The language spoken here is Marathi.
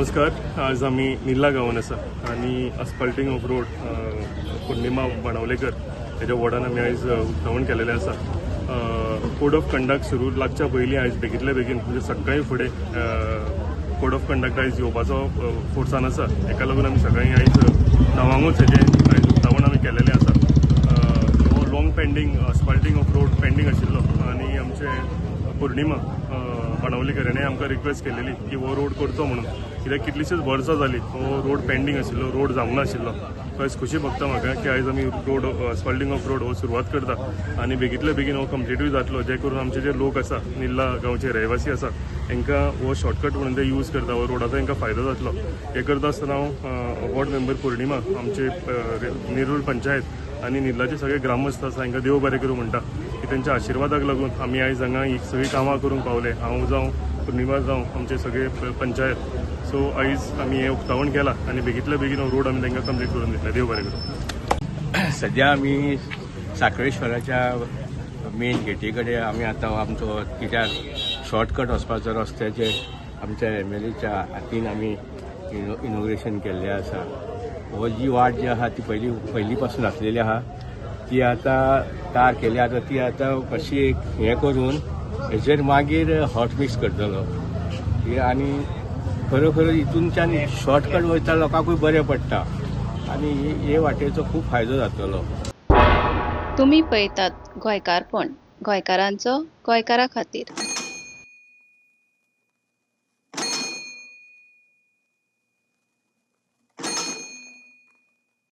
नमस्कार. आज आम्ही निल्ला गांवान आसा आणि अस्फाल्टिंग ऑफ रोड पौर्णिमा बाणावलेकर हेच्या वॉर्डान आमी आयज उक्तावण केलेलें आसा. कोड ऑफ कंडक्ट सुरू लागच्या पयलीं आयज बेगीतले बेगीन म्हणजे सकाळी फुडें कोड ऑफ कंडक्ट आयज येवपाचो फोर्सान आसा. हेका लागून आमी सकाळीं आयज 9:00 हेजें आयज उक्तावण आमी केलेलें आसा. हो long pending asphalting of road pending आशिल्लो आणि आमचे पौर्णिमा बाणावलेकर हेणें आमकां रिक्वेस्ट केलेली की हो रोड करचो म्हणून, कित्याक कितलीशीच वर्सां जालीं हो रोड पेंडींग आशिल्लो, रोड जावंक नाशिल्लो. खंयच खुशी भोगता म्हाका की आयज आमी रोड अस्फाल्टिंग ऑफ रोड हो सुरवात करता आनी बेगीतले बेगीन हो कंप्लीटूय जातलो, जे करून आमचे जे लोक आसा निल्ला गांवचे रहिवासी आसा तांकां हो शॉर्टकट म्हणून ते यूज करता, हो रोडाचो तांकां फायदो जातलो. हे करता आसतना हांव वॉर्ड मेंबर पौर्णिमा, आमचे नेरूल पंचायत आनी निल्लाचे सगळे ग्रामस्थ आसा तांकां देव बरें करूं म्हणटा की त्यांच्या आशिर्वादाक लागून आमी आयज हांगा ही सगळीं कामां करूंक पावले. हांव जावं पौर्णिमा जावं आमचे सगळे पंचायत. सो आयज आमी हें उक्तावण केलां आनी बेगीतले बेगीन हो रोड आमी तांकां कंप्लीट करून दितले. देव बरें करूं. सध्या आमी साखळेश्वराच्या मेन गेटी कडेन आमी आतां आमचो कित्याक शॉर्टकट वचपाचो रस्त्याचे आमच्या MLAच्या हातीन आमी इनोग्रेशन केल्लें आसा. हो जी वाट जी आहा ती पयलीं पासून आसलेली आहा, ती आतां तार केली आतां ती आतां कशी एक हें करून हेचेर मागीर हॉट मिक्स करतलो आनी खरोखर हितूनच्यान शॉर्टकट वयता लोकांकूय बरें पडटा आनी हे वाटेचो खूब फायदो जातलो. तुम्ही पळयतात गोंयकारपण, गोंयकारांचो गोंयकारा खातीर.